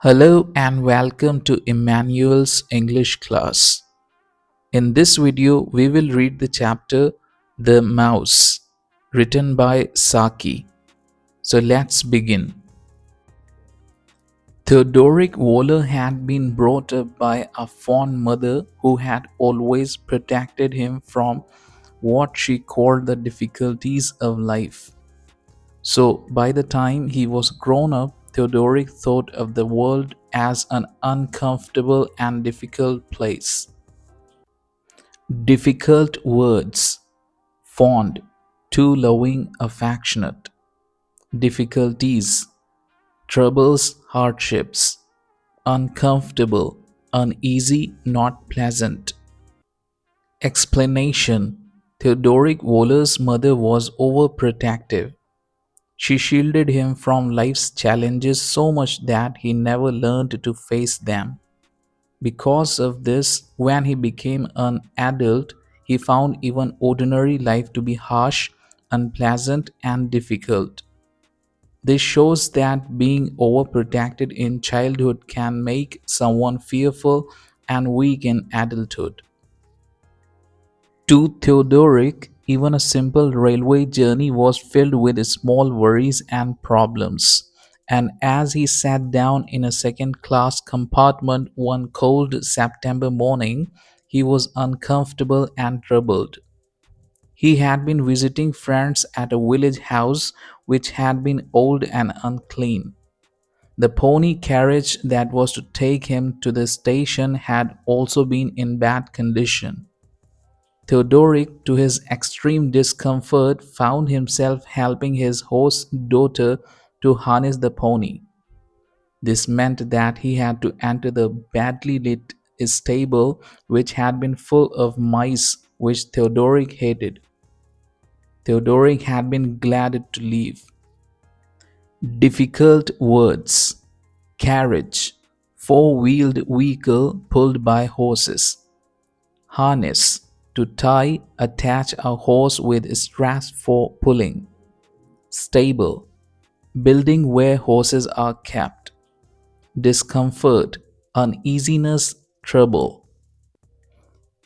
Hello and welcome to Emmanuel's English class. In this video, we will read the chapter The Mouse, written by Saki. So let's begin. Theodoric Voler had been brought up by a fond mother who had always protected him from what she called the difficulties of life. So, by the time he was grown up, Theodoric thought of the world as an uncomfortable and difficult place. Difficult words: fond, too loving, affectionate. Difficulties: troubles, hardships. Uncomfortable, uneasy, not pleasant. Explanation: Theodoric Voler's mother was overprotective. She shielded him from life's challenges so much that he never learned to face them. Because of this, when he became an adult, he found even ordinary life to be harsh, unpleasant, and difficult. This shows that being overprotected in childhood can make someone fearful and weak in adulthood. To Theodoric, even a simple railway journey was filled with small worries and problems. And as he sat down in a second class compartment one cold September morning, he was uncomfortable and troubled. He had been visiting friends at a village house which had been old and unclean. The pony carriage that was to take him to the station had also been in bad condition. Theodoric, to his extreme discomfort, found himself helping his host's daughter to harness the pony. This meant that he had to enter the badly lit stable, which had been full of mice, which Theodoric hated. Theodoric had been glad to leave. Difficult words: carriage, four-wheeled vehicle pulled by horses. Harness, to tie, attach a horse with straps for pulling. Stable, building where horses are kept. Discomfort, uneasiness, trouble.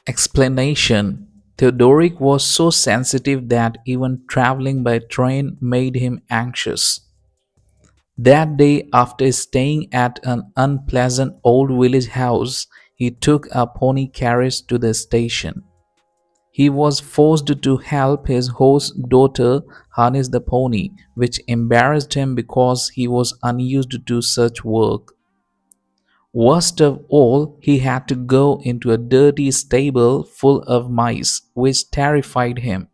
Explanation: Theodoric was so sensitive that even traveling by train made him anxious. That day, after staying at an unpleasant old village house, he took a pony carriage to the station. He was forced to help his host's daughter harness the pony, which embarrassed him because he was unused to such work. Worst of all, he had to go into a dirty stable full of mice, which terrified him.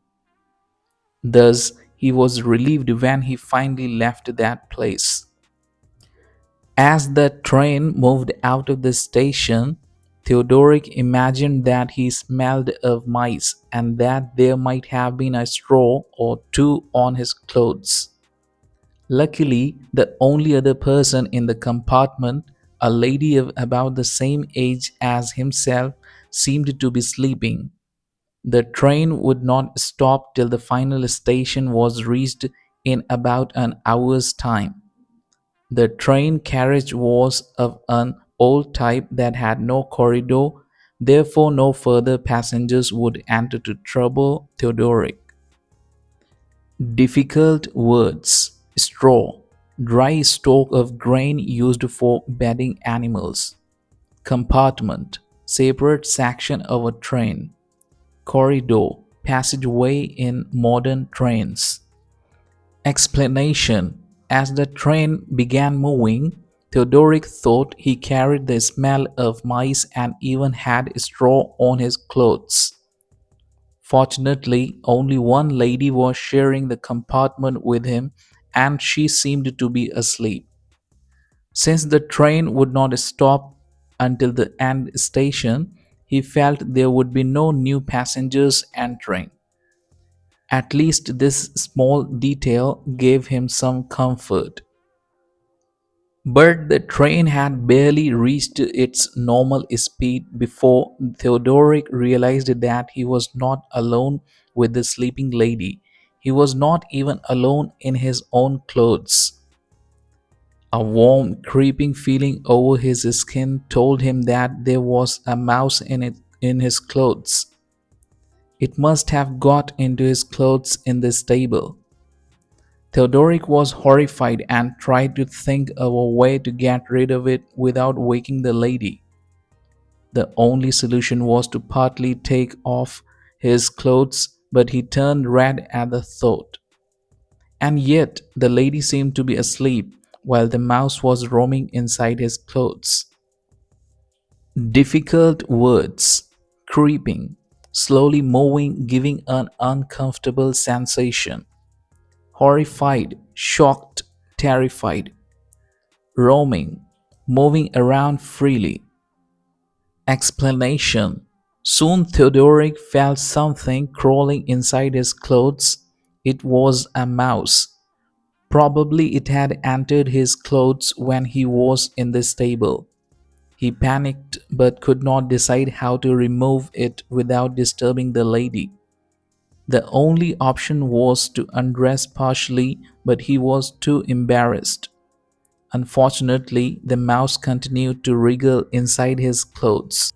Thus, he was relieved when he finally left that place. As the train moved out of the station, Theodoric imagined that he smelled of mice and that there might have been a straw or two on his clothes. Luckily, the only other person in the compartment, a lady of about the same age as himself, seemed to be sleeping. The train would not stop till the final station was reached in about an hour's time. The train carriage was of an old type that had no corridor, therefore no further passengers would enter to trouble Theodoric. Difficult words: straw, dry stalk of grain used for bedding animals. Compartment, separate section of a train. Corridor, passageway in modern trains. Explanation: as the train began moving, Theodoric thought he carried the smell of mice and even had straw on his clothes. Fortunately, only one lady was sharing the compartment with him, and she seemed to be asleep. Since the train would not stop until the end station, he felt there would be no new passengers entering. At least this small detail gave him some comfort. But the train had barely reached its normal speed before Theodoric realized that he was not alone with the sleeping lady. He was not even alone in his own clothes. A warm, creeping feeling over his skin told him that there was a mouse in his clothes. It must have got into his clothes in the stable. Theodoric was horrified and tried to think of a way to get rid of it without waking the lady. The only solution was to partly take off his clothes, but he turned red at the thought. And yet the lady seemed to be asleep while the mouse was roaming inside his clothes. Difficult words, creeping, slowly moving, giving an uncomfortable sensation. Horrified, shocked, terrified, roaming, moving around freely. Explanation. Soon Theodoric felt something crawling inside his clothes. It was a mouse. Probably it had entered his clothes when he was in the stable. He panicked but could not decide how to remove it without disturbing the lady. The only option was to undress partially, but he was too embarrassed. Unfortunately, the mouse continued to wriggle inside his clothes.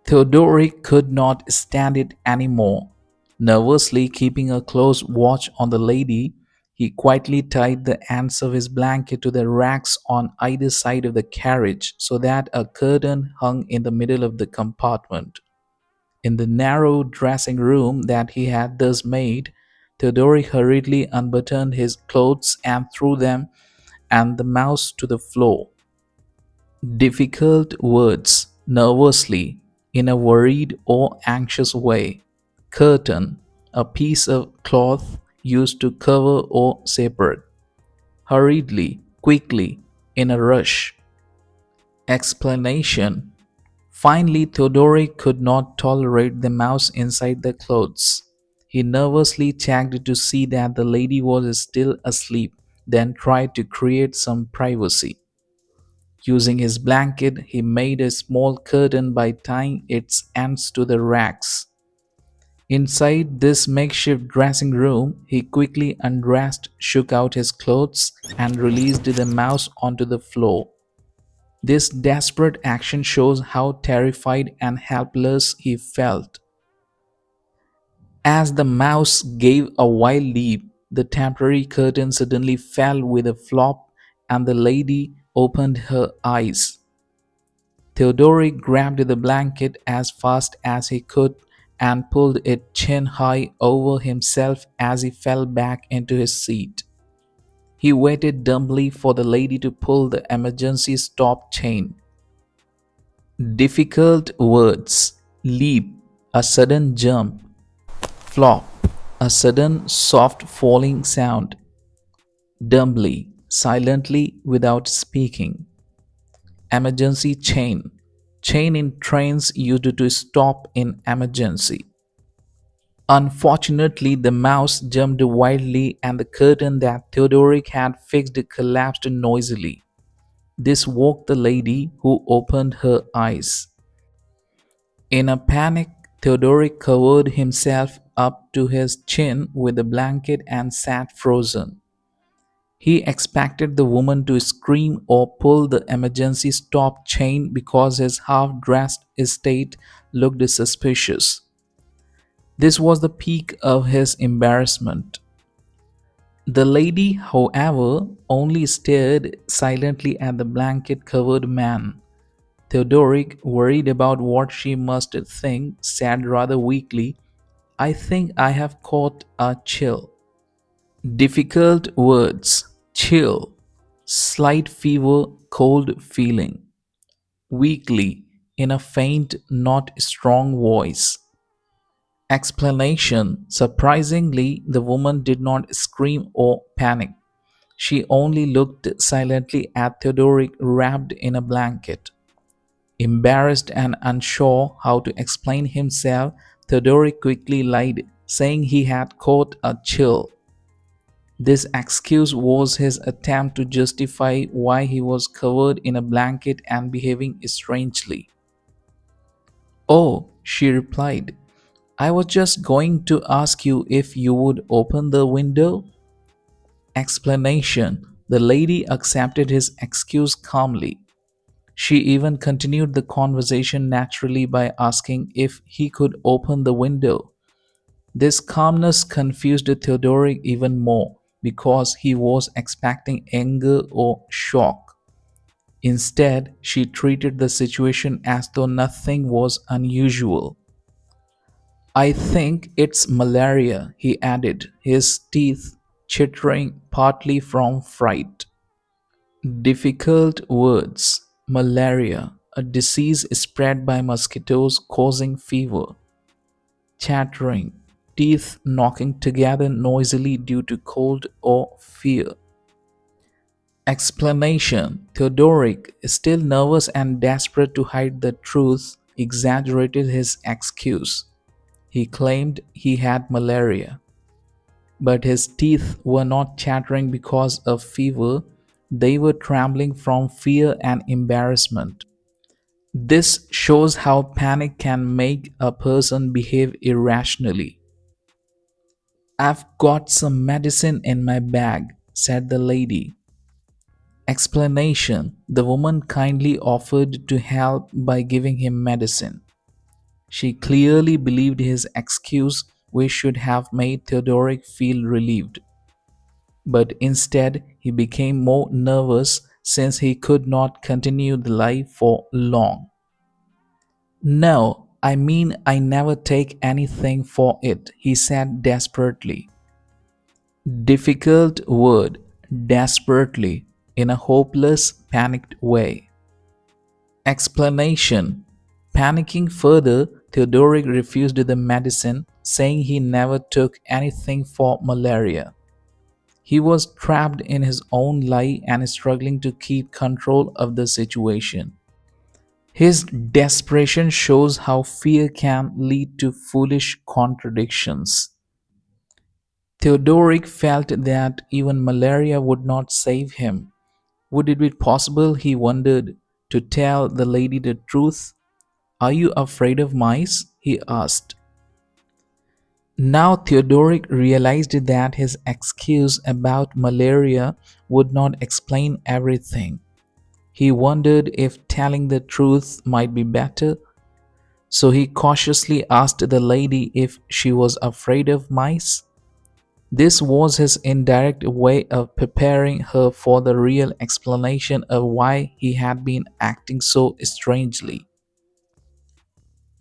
Theodoric could not stand it anymore. Nervously keeping a close watch on the lady, he quietly tied the ends of his blanket to the racks on either side of the carriage so that a curtain hung in the middle of the compartment. In the narrow dressing room that he had thus made, Theodoric hurriedly unbuttoned his clothes and threw them and the mouse to the floor. Difficult words, nervously, in a worried or anxious way. Curtain, a piece of cloth used to cover or separate. Hurriedly, quickly, in a rush. Explanation. Finally, Theodoric could not tolerate the mouse inside the clothes. He nervously checked to see that the lady was still asleep, then tried to create some privacy. Using his blanket, he made a small curtain by tying its ends to the racks. Inside this makeshift dressing room, he quickly undressed, shook out his clothes, and released the mouse onto the floor. This desperate action shows how terrified and helpless he felt. As the mouse gave a wild leap, the temporary curtain suddenly fell with a flop, and the lady opened her eyes. Theodoric grabbed the blanket as fast as he could and pulled it chin high over himself as he fell back into his seat. He waited dumbly for the lady to pull the emergency stop chain. Difficult words. Leap, a sudden jump. Flop, a sudden soft falling sound. Dumbly, silently, without speaking. Emergency chain. Chain in trains used to stop in emergency. Unfortunately, the mouse jumped wildly and the curtain that Theodoric had fixed collapsed noisily. This woke the lady, who opened her eyes. In a panic, Theodoric covered himself up to his chin with a blanket and sat frozen. He expected the woman to scream or pull the emergency stop chain because his half dressed state looked suspicious. This was the peak of his embarrassment. The lady, however, only stared silently at the blanket covered man. Theodoric, worried about what she must think, said rather weakly, "I think I have caught a chill." Difficult words. Chill. Slight fever, cold feeling. Weakly, in a faint, not strong voice. Explanation. Surprisingly, the woman did not scream or panic. She only looked silently at Theodoric wrapped in a blanket. Embarrassed and unsure how to explain himself, Theodoric quickly lied, saying he had caught a chill. This excuse was his attempt to justify why he was covered in a blanket and behaving strangely. "Oh," she replied, "I was just going to ask you if you would open the window." Explanation. The lady accepted his excuse calmly. She even continued the conversation naturally by asking if he could open the window. This calmness confused Theodoric even more because he was expecting anger or shock. Instead, she treated the situation as though nothing was unusual. I think it's malaria, he added, his teeth chattering partly from fright. Difficult words. Malaria, a disease spread by mosquitoes causing fever. Chattering, teeth knocking together noisily due to cold or fear. Explanation. Theodoric, still nervous and desperate to hide the truth, exaggerated his excuse. He claimed he had malaria, but his teeth were not chattering because of fever, they were trembling from fear and embarrassment. This shows how panic can make a person behave irrationally. I've got some medicine in my bag, said the lady. Explanation. The woman kindly offered to help by giving him medicine. She clearly believed his excuse, which should have made Theodoric feel relieved. But instead, he became more nervous since he could not continue the lie for long. No, I mean, I never take anything for it, he said desperately. Difficult word, desperately, in a hopeless, panicked way. Explanation. Panicking further, Theodoric refused the medicine, saying he never took anything for malaria. He was trapped in his own lie and struggling to keep control of the situation. His desperation shows how fear can lead to foolish contradictions. Theodoric felt that even malaria would not save him. Would it be possible, he wondered, to tell the lady the truth? Are you afraid of mice? He asked. Now Theodoric realized that his excuse about malaria would not explain everything. He wondered if telling the truth might be better, so he cautiously asked the lady if she was afraid of mice. This was his indirect way of preparing her for the real explanation of why he had been acting so strangely.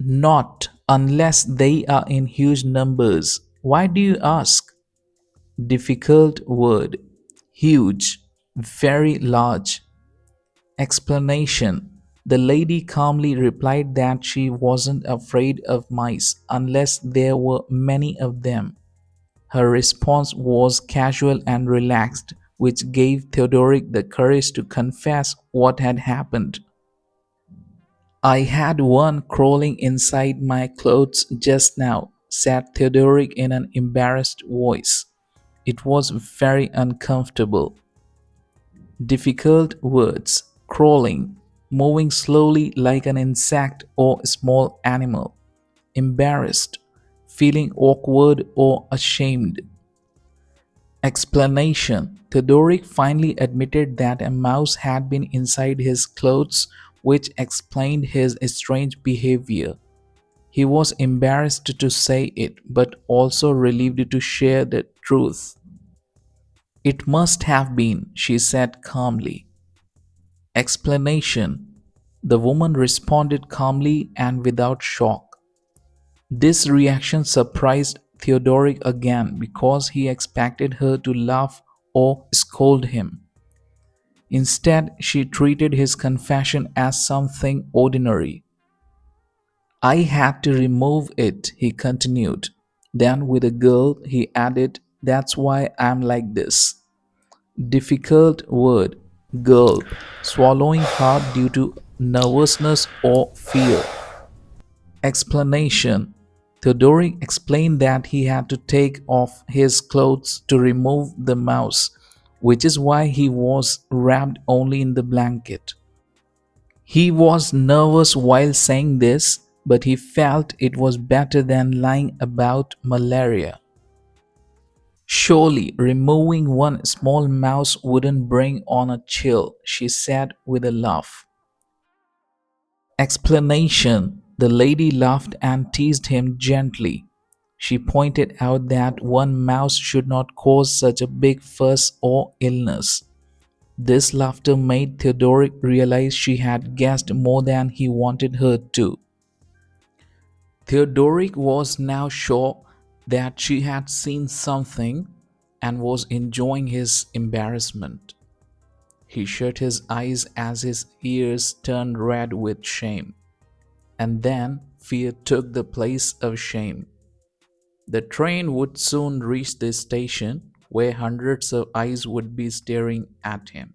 Not unless they are in huge numbers. Why do you ask? Difficult word. Huge. Very large. Explanation. The lady calmly replied that she wasn't afraid of mice unless there were many of them. Her response was casual and relaxed, which gave Theodoric the courage to confess what had happened. I had one crawling inside my clothes just now, said Theodoric in an embarrassed voice. It was very uncomfortable. Difficult words. Crawling, moving slowly like an insect or small animal. Embarrassed, feeling awkward or ashamed. Explanation. Theodoric finally admitted that a mouse had been inside his clothes, which explained his strange behavior. He was embarrassed to say it, but also relieved to share the truth. It must have been, she said calmly. Explanation. The woman responded calmly and without shock. This reaction surprised Theodoric again because he expected her to laugh or scold him. Instead, she treated his confession as something ordinary. I had to remove it, he continued. Then, with a gulp, he added, That's why I'm like this. Difficult word. Gulp. Swallowing hard due to nervousness or fear. Explanation. Theodoric explained that he had to take off his clothes to remove the mouse, which is why he was wrapped only in the blanket. He was nervous while saying this, but he felt it was better than lying about malaria. Surely removing one small mouse wouldn't bring on a chill, she said with a laugh. Explanation. The lady laughed and teased him gently. She pointed out that one mouse should not cause such a big fuss or illness. This laughter made Theodoric realize she had guessed more than he wanted her to. Theodoric was now sure that she had seen something and was enjoying his embarrassment. He shut his eyes as his ears turned red with shame. And then fear took the place of shame. The train would soon reach the station where hundreds of eyes would be staring at him.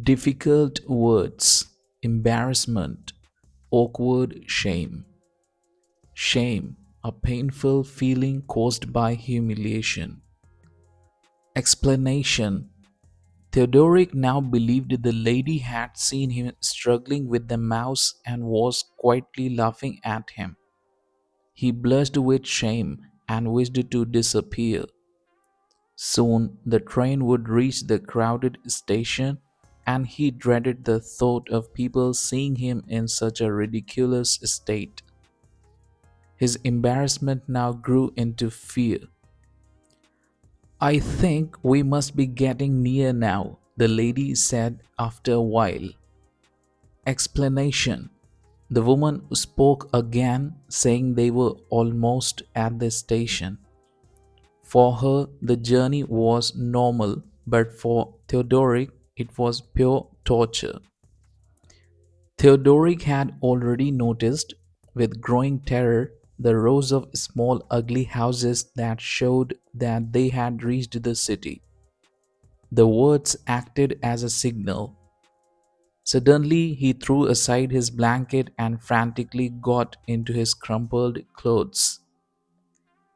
Difficult words, embarrassment, awkward shame. Shame, a painful feeling caused by humiliation. Explanation. Theodoric now believed the lady had seen him struggling with the mouse and was quietly laughing at him. He blushed with shame and wished to disappear. Soon the train would reach the crowded station, and he dreaded the thought of people seeing him in such a ridiculous state. His embarrassment now grew into fear. I think we must be getting near now, the lady said after a while. Explanation. The woman spoke again, saying they were almost at the station. For her, the journey was normal, but for Theodoric, it was pure torture. Theodoric had already noticed, with growing terror, the rows of small ugly houses that showed that they had reached the city. The words acted as a signal. Suddenly, he threw aside his blanket and frantically got into his crumpled clothes.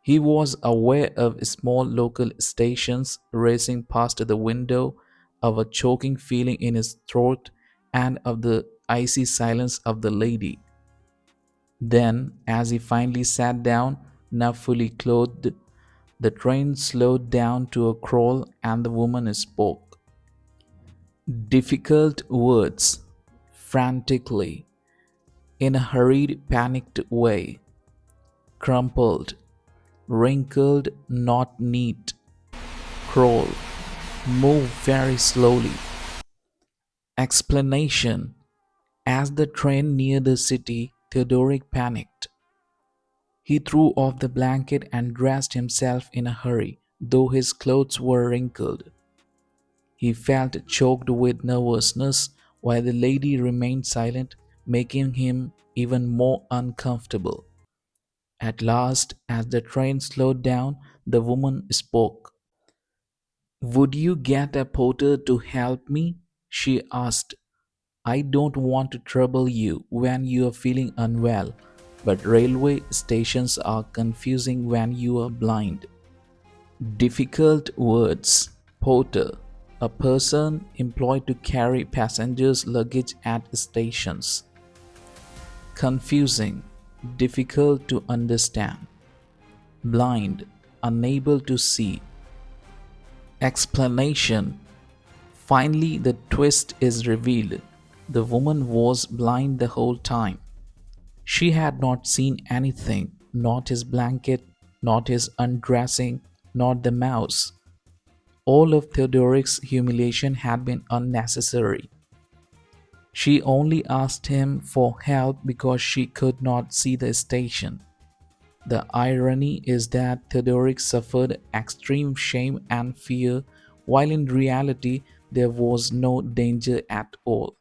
He was aware of small local stations racing past the window, of a choking feeling in his throat, and of the icy silence of the lady. Then, as he finally sat down, now fully clothed, the train slowed down to a crawl and the woman spoke. Difficult words, frantically, in a hurried, panicked way, crumpled, wrinkled, not neat, crawl, move very slowly. Explanation. As the train neared the city, Theodoric panicked. He threw off the blanket and dressed himself in a hurry, though his clothes were wrinkled. He felt choked with nervousness while the lady remained silent, making him even more uncomfortable. At last, as the train slowed down, the woman spoke. Would you get a porter to help me? She asked. I don't want to trouble you when you are feeling unwell, but railway stations are confusing when you are blind. Difficult words. Porter. A person employed to carry passengers' luggage at stations. Confusing. Difficult to understand. Blind. Unable to see. Explanation. Finally, the twist is revealed. The woman was blind the whole time. She had not seen anything, not his blanket, not his undressing, not the mouse. All of Theodoric's humiliation had been unnecessary. She only asked him for help because she could not see the station. The irony is that Theodoric suffered extreme shame and fear, while in reality there was no danger at all.